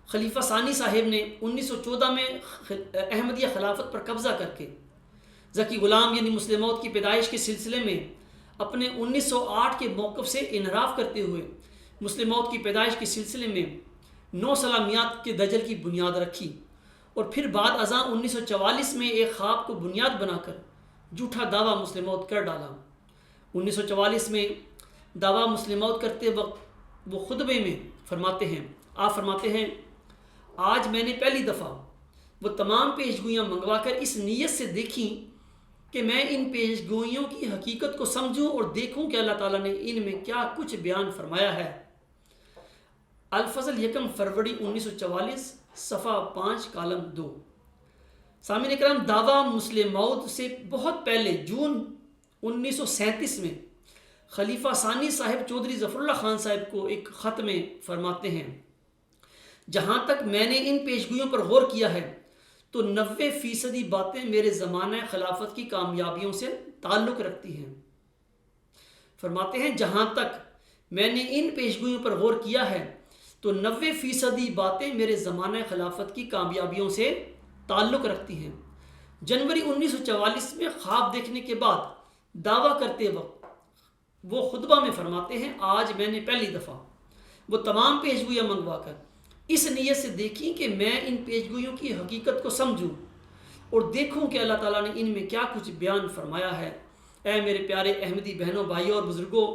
خلیفہ ثانی صاحب نے 1914 میں احمدیہ خلافت پر قبضہ کر کے ذکی غلام یعنی مسلم موعود کی پیدائش کے سلسلے میں اپنے 1908 کے موقف سے انحراف کرتے ہوئے مسلم موعود کی پیدائش کے سلسلے میں 9 سلامیات کے دجل کی بنیاد رکھی، اور پھر بعد ازاں 1944 میں ایک خواب کو بنیاد بنا کر جھوٹا دعویٰ مسلم موعود کر ڈالا۔ 1944 میں دعویٰ مسلم موعود کرتے وقت وہ خطبے میں فرماتے ہیں آج میں نے پہلی دفعہ وہ تمام پیشگوئیاں منگوا کر اس نیت سے دیکھیں کہ میں ان پیشگوئیوں کی حقیقت کو سمجھوں اور دیکھوں کہ اللہ تعالیٰ نے ان میں کیا کچھ بیان فرمایا ہے۔ الفضل 1 فروری 1944 صفحہ 5 کالم 2۔ سامعین اکرام، دعویٰ مسلم موعود سے بہت پہلے جون 1937 میں خلیفہ ثانی صاحب چودھری ظفر اللہ خان صاحب کو ایک خط میں فرماتے ہیں، جہاں تک میں نے ان پیشگوئیوں پر غور کیا ہے تو 90% باتیں میرے زمانہ خلافت کی کامیابیوں سے تعلق رکھتی ہیں۔ فرماتے ہیں جہاں تک میں نے ان پیشگوئیوں پر غور کیا ہے تو 90% باتیں میرے زمانہ خلافت کی کامیابیوں سے تعلق رکھتی ہیں۔ جنوری 1944 میں خواب دیکھنے کے بعد دعویٰ کرتے وقت وہ خطبہ میں فرماتے ہیں آج میں نے پہلی دفعہ وہ تمام پیشگوئیاں منگوا کر اس نیت سے دیکھیں کہ میں ان پیشگوئیوں کی حقیقت کو سمجھوں اور دیکھوں کہ اللہ تعالیٰ نے ان میں کیا کچھ بیان فرمایا ہے۔ اے میرے پیارے احمدی بہنوں، بھائیوں اور بزرگوں،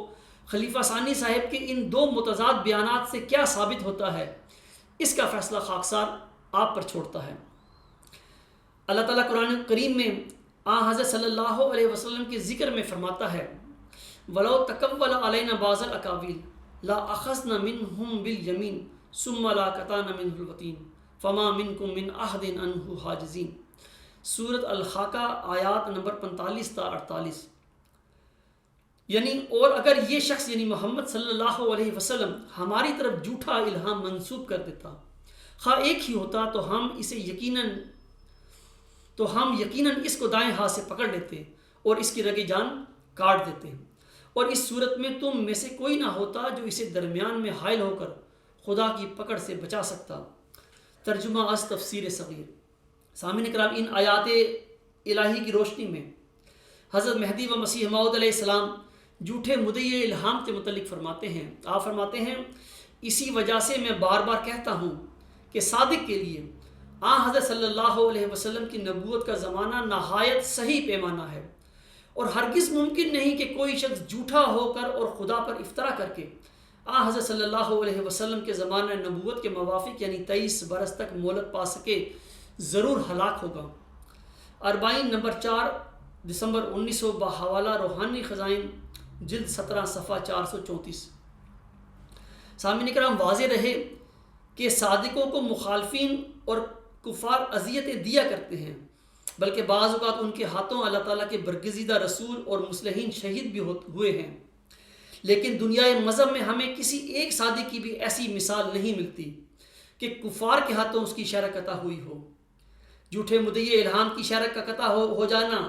خلیفہ ثانی صاحب کے ان 2 متضاد بیانات سے کیا ثابت ہوتا ہے، اس کا فیصلہ خاکسار آپ پر چھوڑتا ہے۔ اللہ تعالیٰ قرآن کریم میں حضرت صلی اللہ علیہ وسلم کے ذکر میں فرماتا ہے وَلَوْ تَقَوَّلَ عَلَيْنَا بَعْضَ الْأَقَاوِيلِ لَأَخَذْنَا مِنْهُمْ بِالْيَمِينِ ثُمَّ لَأَقْطَعْنَا مِنْهُ الْوَتِينَ فَمَا مِنْكُمْ مِنْ أَحَدٍ عَنْهُ حَاجِزِينَ۔ سورۃ الخاقہ آیات نمبر 45 تا 48۔ یعنی اور اگر یہ شخص یعنی محمد صلی اللہ علیہ وسلم ہماری طرف جھوٹا الہام منسوب کر دیتا، خواہ ایک ہی ہوتا تو ہم یقیناً اس کو دائیں ہاتھ سے پکڑ لیتے اور اس کی رگِ جان کاٹ دیتے، اور اس صورت میں تم میں سے کوئی نہ ہوتا جو اسے درمیان میں حائل ہو کر خدا کی پکڑ سے بچا سکتا۔ ترجمہ از تفسیر صغیر۔ سامعین اکرام، ان آیات الہی کی روشنی میں حضرت مہدی و مسیح موعود علیہ السلام جھوٹے مدعی الہام کے متعلق فرماتے ہیں، آپ فرماتے ہیں اسی وجہ سے میں بار بار کہتا ہوں کہ صادق کے لیے حضرت صلی اللہ علیہ وسلم کی نبوت کا زمانہ نہایت صحیح پیمانہ ہے، اور ہرگز ممکن نہیں کہ کوئی شخص جھوٹا ہو کر اور خدا پر افطرا کر کے حضرت صلی اللہ علیہ وسلم کے زمانہ نبوت کے موافق یعنی 23 برس تک مہلت پا سکے، ضرور ہلاک ہوگا۔ اربعین نمبر 4 دسمبر 1900 بحوالہ روحانی خزائن جلد 17 صفحہ 434۔ سامعین اکرام، واضح رہے کہ صادقوں کو مخالفین اور کفار اذیتیں دیا کرتے ہیں، بلکہ بعض اوقات ان کے ہاتھوں اللہ تعالیٰ کے برگزیدہ رسول اور مصلحین شہید بھی ہوئے ہیں، لیکن دنیا مذہب میں ہمیں کسی ایک صادق کی بھی ایسی مثال نہیں ملتی کہ کفار کے ہاتھوں اس کی شرح قطع ہوئی ہو۔ جھوٹے مدعی الہام کی شرح کا قطع ہو جانا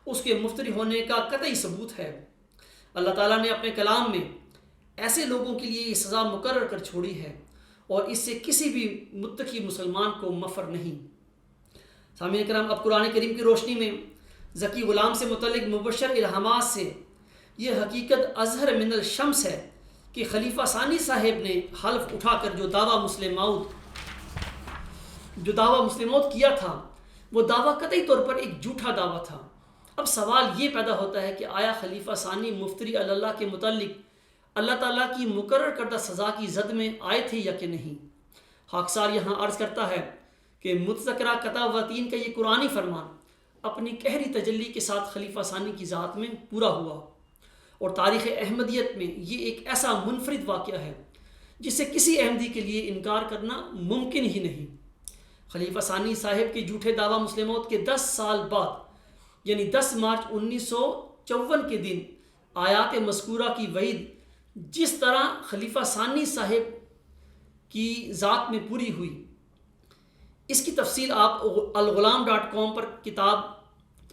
اس کے مفتری ہونے کا قطعی ثبوت ہے۔ اللہ تعالیٰ نے اپنے کلام میں ایسے لوگوں کے لیے یہ سزا مقرر کر چھوڑی ہے، اور اس سے کسی بھی متقی مسلمان کو مفر نہیں۔ سامعین کرام، اب قرآن کریم کی روشنی میں ذکی غلام سے متعلق مبشر الہامات سے یہ حقیقت اظہر من الشمس ہے کہ خلیفہ ثانی صاحب نے حلف اٹھا کر جو دعویٰ مسلم موعود کیا تھا، وہ دعویٰ قطعی طور پر ایک جھوٹا دعویٰ تھا۔ اب سوال یہ پیدا ہوتا ہے کہ آیا خلیفہ ثانی مفتری اللہ کے متعلق اللہ تعالیٰ کی مقرر کردہ سزا کی زد میں آئے تھے یا کہ نہیں؟ خاکسار یہاں عرض کرتا ہے کہ متذکرہ قطع وطین کا یہ قرآنی فرمان اپنی قہری تجلی کے ساتھ خلیفہ ثانی کی ذات میں پورا ہوا، اور تاریخ احمدیت میں یہ ایک ایسا منفرد واقعہ ہے جسے کسی احمدی کے لیے انکار کرنا ممکن ہی نہیں۔ خلیفہ ثانی صاحب کے جھوٹے دعویٰ مسلم موت کے 10 سال بعد یعنی 10 مارچ 1954 کے دن آیات مذکورہ کی وعید جس طرح خلیفہ ثانی صاحب کی ذات میں پوری ہوئی، اس کی تفصیل آپ الغلام.com پر کتاب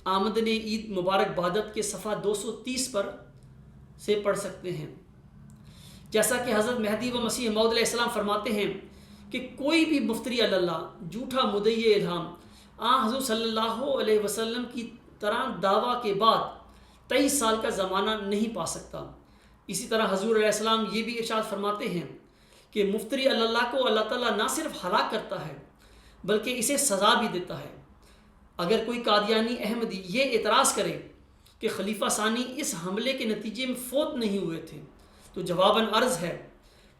آمدن عید مبارک بادت کے صفحہ 230 پر سے پڑھ سکتے ہیں۔ جیسا کہ حضرت مہدی و مسیح موعود علیہ السلام فرماتے ہیں کہ کوئی بھی مفتری علی اللہ، جھوٹا مدعی الہام حضور صلی اللہ علیہ وسلم کی طرح دعویٰ کے بعد 23 سال کا زمانہ نہیں پا سکتا۔ اسی طرح حضور علیہ السلام یہ بھی ارشاد فرماتے ہیں کہ مفتری علی اللہ کو اللہ تعالیٰ نہ صرف ہلاک کرتا ہے بلکہ اسے سزا بھی دیتا ہے۔ اگر کوئی قادیانی احمدی یہ اعتراض کرے کہ خلیفہ ثانی اس حملے کے نتیجے میں فوت نہیں ہوئے تھے تو جواباً عرض ہے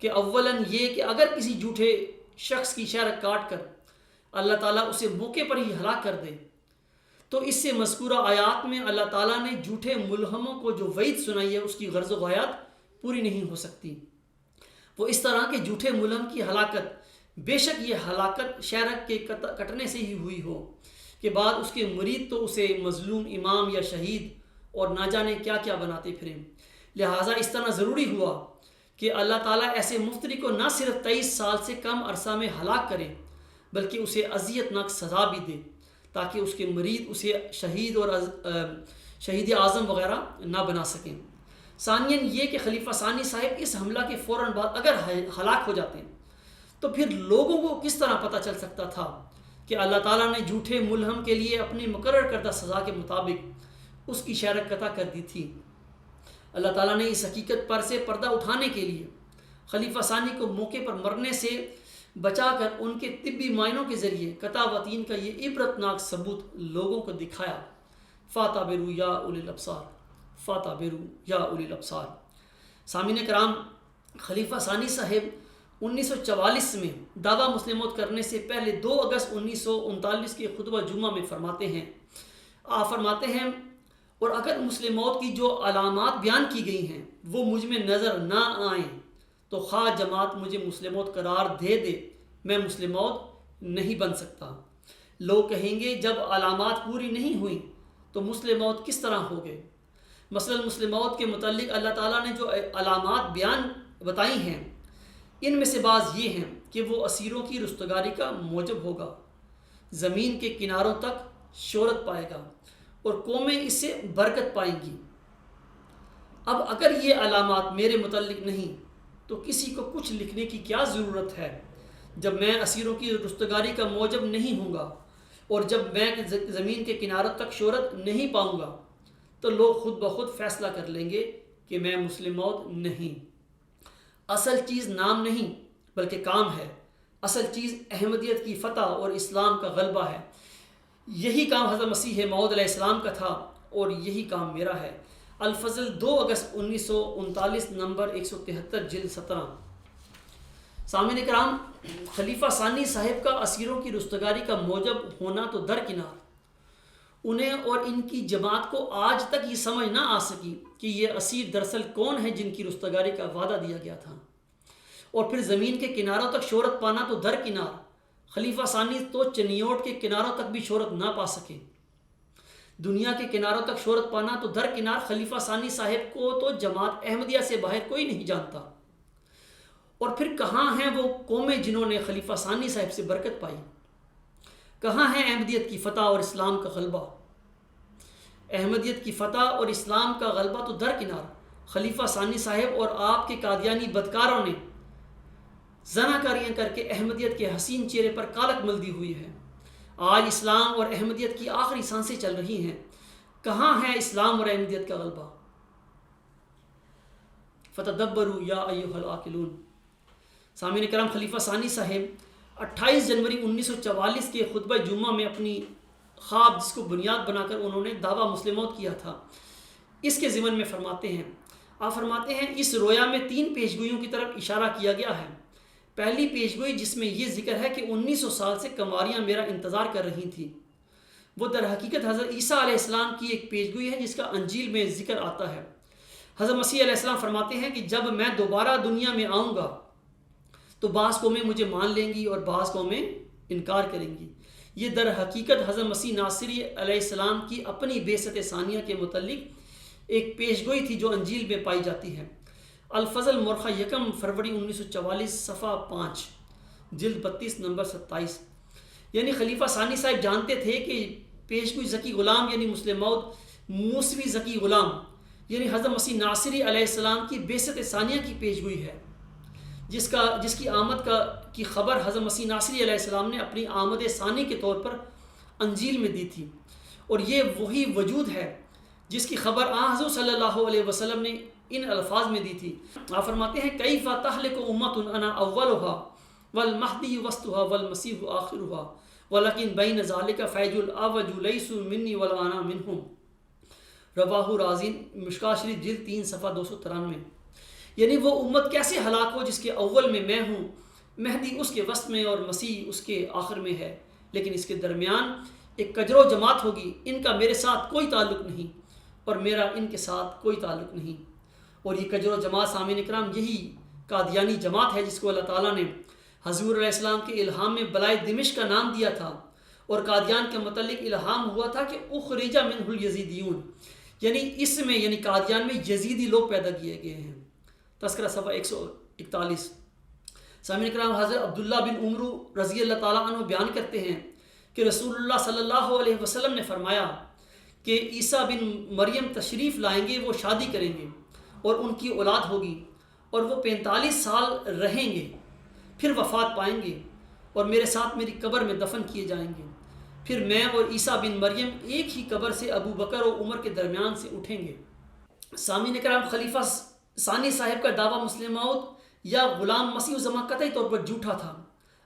کہ اولاً یہ کہ اگر کسی جھوٹے شخص کی شرح کاٹ کر اللہ تعالیٰ اسے موقع پر ہی ہلاک کر دے تو اس سے مذکورہ آیات میں اللہ تعالیٰ نے جھوٹے ملہموں کو جو وعید سنائی ہے اس کی غرض و غایات پوری نہیں ہو سکتی۔ وہ اس طرح کے جھوٹے ملہم کی ہلاکت، بے شک یہ ہلاکت شہرک کے کٹنے سے ہی ہوئی ہو کہ بعد اس کے مرید تو اسے مظلوم امام یا شہید اور نہ جانے کیا کیا بناتے پھریں، لہٰذا اس طرح ضروری ہوا کہ اللہ تعالیٰ ایسے مفتری کو نہ صرف 23 سال سے کم عرصہ میں ہلاک کرے بلکہ اسے اذیت ناک سزا بھی دے تاکہ اس کے مرید اسے شہید اور شہید اعظم وغیرہ نہ بنا سکیں۔ ثانیاً یہ کہ خلیفہ ثانی صاحب اس حملہ کے فوراً بعد اگر ہلاک ہو جاتے تو پھر لوگوں کو کس طرح پتہ چل سکتا تھا کہ اللہ تعالیٰ نے جھوٹے ملہم کے لیے اپنی مقرر کردہ سزا کے مطابق اس کی شرح قطع کر دی تھی۔ اللہ تعالیٰ نے اس حقیقت پر سے پردہ اٹھانے کے لیے خلیفہ ثانی کو موقع پر مرنے سے بچا کر ان کے طبی معائنوں کے ذریعے قطع وطین کا یہ عبرتناک ثبوت لوگوں کو دکھایا۔ فاتبروا یا اولی الابصار، فاتبروا یا اولی الابصار۔ سامعین کرام، خلیفہ ثانی صاحب 1944 میں دعویٰ مسلم موت کرنے سے پہلے 2 اگست 1939 کے خطبہ جمعہ میں فرماتے ہیں اور اگر مسلم موت کی جو علامات بیان کی گئی ہیں وہ مجھ میں نظر نہ آئیں تو خواہ جماعت مجھے مسلم موت قرار دے میں مسلم موت نہیں بن سکتا۔ لوگ کہیں گے جب علامات پوری نہیں ہوئیں تو مسلم موت کس طرح ہو گئے؟ مثلا مسلم موت کے متعلق اللہ تعالیٰ نے جو علامات بتائی ہیں ان میں سے بعض یہ ہیں کہ وہ اسیروں کی رستگاری کا موجب ہوگا، زمین کے کناروں تک شہرت پائے گا اور قومیں اس سے برکت پائیں گی۔ اب اگر یہ علامات میرے متعلق نہیں تو کسی کو کچھ لکھنے کی کیا ضرورت ہے؟ جب میں اسیروں کی رستگاری کا موجب نہیں ہوں گا اور جب میں زمین کے کناروں تک شہرت نہیں پاؤں گا تو لوگ خود بخود فیصلہ کر لیں گے کہ میں مسلم موت نہیں۔ اصل چیز نام نہیں بلکہ کام ہے، اصل چیز احمدیت کی فتح اور اسلام کا غلبہ ہے۔ یہی کام حضرت مسیح موعود علیہ السلام کا تھا اور یہی کام میرا ہے۔ الفضل 2 اگست 1939 نمبر 173 جلد 17۔ سامعین کرام، خلیفہ ثانی صاحب کا اسیروں کی رستگاری کا موجب ہونا تو درکنار، انہیں اور ان کی جماعت کو آج تک یہ سمجھ نہ آ سکی کہ یہ اسیر دراصل کون ہے جن کی رستگاری کا وعدہ دیا گیا تھا، اور پھر زمین کے کناروں تک شہرت پانا تو درکنار، خلیفہ ثانی تو چنیوٹ کے کناروں تک بھی شہرت نہ پا سکے۔ دنیا کے کناروں تک شہرت پانا تو درکنار، خلیفہ ثانی صاحب کو تو جماعت احمدیہ سے باہر کوئی نہیں جانتا۔ اور پھر کہاں ہیں وہ قومیں جنہوں نے خلیفہ ثانی صاحب سے برکت پائی؟ کہاں ہے احمدیت کی فتح اور اسلام کا غلبہ؟ احمدیت کی فتح اور اسلام کا غلبہ تو درکنار، خلیفہ ثانی صاحب اور آپ کے قادیانی بدکاروں نے زناکاریاں کر کے احمدیت کے حسین چہرے پر کالک ملدی ہوئی ہے۔ آج اسلام اور احمدیت کی آخری سانسیں چل رہی ہیں۔ کہاں ہے اسلام اور احمدیت کا غلبہ؟ فتدبروا یا ایھا العاقلون۔ سامعین کرام، خلیفہ ثانی صاحب 28 جنوری 1944 کے خطبہ جمعہ میں اپنی خواب جس کو بنیاد بنا کر انہوں نے دعویٰ مسلم موت کیا تھا، اس کے ضمن میں فرماتے ہیں، آپ فرماتے ہیں اس رویا میں 3 پیشگوئیوں کی طرف اشارہ کیا گیا ہے۔ پہلی پیشگوئی جس میں یہ ذکر ہے کہ 1900 سال سے کنواریاں میرا انتظار کر رہی تھیں، وہ در حقیقت حضرت عیسیٰ علیہ السلام کی ایک پیشگوئی ہے جس کا انجیل میں ذکر آتا ہے۔ حضرت مسیح علیہ السلام فرماتے ہیں کہ جب میں دوبارہ دنیا میں آؤں گا تو بعض قومیں مجھے مان لیں گی اور بعض قومیں انکار کریں گی۔ یہ در حقیقت حضرت مسیح ناصری علیہ السلام کی اپنی بعثت ثانیہ کے متعلق ایک پیشگوئی تھی جو انجیل میں پائی جاتی ہے۔ الفضل مورخہ 1 فروری 1944 صفحہ 5 جلد 32 نمبر 27۔ یعنی خلیفہ ثانی صاحب جانتے تھے کہ پیشگوئی ذکی غلام یعنی مسلم موعود موسوی ذکی غلام یعنی حضرت مسیح ناصری علیہ السلام کی بعثت ثانیہ کی پیشگوئی ہے، جس کی آمد کی خبر حضرت مسیح ناصری علیہ السلام نے اپنی آمد ثانی کے طور پر انجیل میں دی تھی، اور یہ وہی وجود ہے جس کی خبر حضور صلی اللہ علیہ وسلم نے ان الفاظ میں دی تھی۔ آپ فرماتے ہیں کیف تہلک امۃ انا اولها والمہدی وسطها والمسیح آخرها ولکن بین ذلک فیج الاعوج لیسوا منی ولا انا منہم، رواہ رازی مشکاۃ شریف جلد 3 صفحہ 293۔ یعنی وہ امت کیسے ہلاک ہو جس کے اول میں میں ہوں، مہدی اس کے وسط میں اور مسیح اس کے آخر میں ہے، لیکن اس کے درمیان ایک کجر و جماعت ہوگی، ان کا میرے ساتھ کوئی تعلق نہیں اور میرا ان کے ساتھ کوئی تعلق نہیں۔ اور یہ کجر و جماعت سامعین کرام یہی قادیانی جماعت ہے جس کو اللہ تعالیٰ نے حضور علیہ السلام کے الہام میں بلائے دمشق کا نام دیا تھا، اور قادیان کے متعلق الہام ہوا تھا کہ اخرج منہ الیزیدیون، یعنی اس میں یعنی قادیان میں یزیدی لوگ پیدا کیے گئے ہیں۔ تذکرہ صفحہ 141۔ سامعین کرام حضرت عبداللہ بن عمرو رضی اللہ تعالیٰ عنہ بیان کرتے ہیں کہ رسول اللہ صلی اللہ علیہ وسلم نے فرمایا کہ عیسیٰ بن مریم تشریف لائیں گے، وہ شادی کریں گے اور ان کی اولاد ہوگی، اور وہ 45 سال رہیں گے، پھر وفات پائیں گے اور میرے ساتھ میری قبر میں دفن کیے جائیں گے، پھر میں اور عیسیٰ بن مریم ایک ہی قبر سے ابو بکر و عمر کے درمیان سے اٹھیں گے۔ سامعین کرام خلیفہ ثانی صاحب کا دعویٰ مسلم موعود یا غلام مسیح الزماں قطعی طور پر جھوٹا تھا۔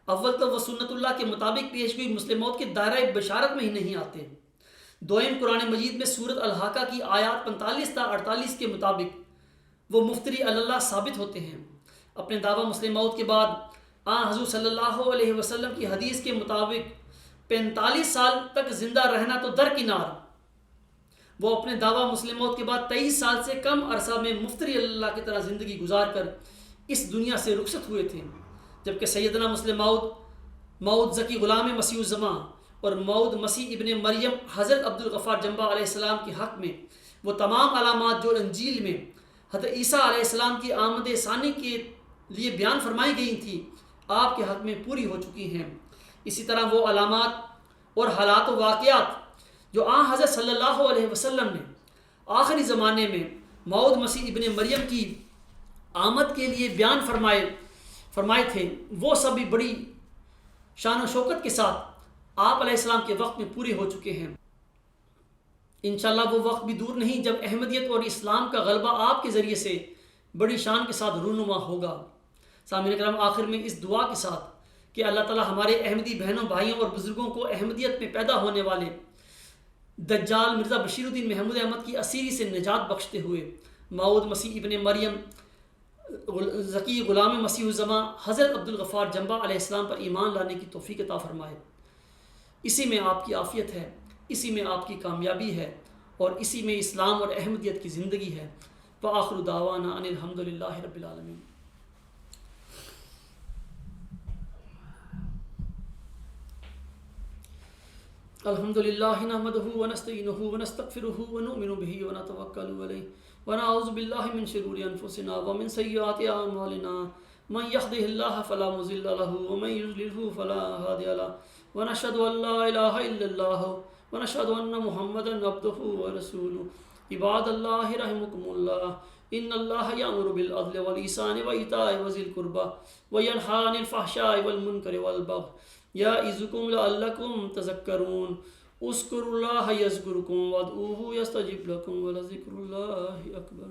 اول تو وہ سنت اللہ کے مطابق پیش گوئی مسلم موعود کے دائرۂ بشارت میں ہی نہیں آتے۔ دوئم قرآن مجید میں سورۃ الحاقہ کی آیات 45 تا 48 کے مطابق وہ مفتری اللہ ثابت ہوتے ہیں۔ اپنے دعویٰ مسلم موعود کے بعد حضور صلی اللہ علیہ وسلم کی حدیث کے مطابق 45 سال تک زندہ رہنا تو درکنار، وہ اپنے دعویٰ مسلم موعود کے بعد 23 سال سے کم عرصہ میں مفتری اللہ کی طرح زندگی گزار کر اس دنیا سے رخصت ہوئے تھے، جبکہ سیدنا مسلم موعود ذکی غلام مسیح الزماں اور موعود مسیح ابن مریم حضرت عبدالغفار جنبہ علیہ السلام کے حق میں وہ تمام علامات جو انجیل میں حضرت عیسیٰ علیہ السلام کی آمد ثانی کے لیے بیان فرمائی گئی تھی آپ کے حق میں پوری ہو چکی ہیں۔ اسی طرح وہ علامات اور حالات و واقعات جو حضرت صلی اللہ علیہ وسلم نے آخری زمانے میں موعود مسیح ابن مریم کی آمد کے لیے بیان فرمائے تھے، وہ سب بھی بڑی شان و شوکت کے ساتھ آپ علیہ السلام کے وقت میں پورے ہو چکے ہیں۔ انشاءاللہ وہ وقت بھی دور نہیں جب احمدیت اور اسلام کا غلبہ آپ کے ذریعے سے بڑی شان کے ساتھ رونما ہوگا۔ سامعین کرام آخر میں اس دعا کے ساتھ کہ اللہ تعالی ہمارے احمدی بہنوں بھائیوں اور بزرگوں کو احمدیت میں پیدا ہونے والے دجال مرزا بشیر الدین محمود احمد کی اسیری سے نجات بخشتے ہوئے موعود مسیح ابن مریم ذکی غلام مسیح الزماں حضرت عبدالغفار جنبہ علیہ السلام پر ایمان لانے کی توفیق عطا فرمائے۔ اسی میں آپ کی عافیت ہے، اسی میں آپ کی کامیابی ہے، اور اسی میں اسلام اور احمدیت کی زندگی ہے۔ وآخر دعوانا ان الحمدللہ رب العالمین۔ الحمد للہ نحمده ونستعینه ونستغفره ونؤمن به ونتوکل علیہ ونعوذ باللہ من شرور انفسنا ومن سیئات اعمالنا من يهده الله فلا مضل له ومن يضلل فلا هادي له ونشهد ان لا اله الا الله ونشهد ان محمدا عبده ورسوله عباد الله رحمكم الله ان الله يأمر بالعدل والإحسان وإيتاء ذي القربى وينهى عن الفحشاء والمنكر والبغي يعظكم لعلكم تذكرون اذكروا الله يذكركم وادعوه يستجب لكم ولذكر الله أكبر۔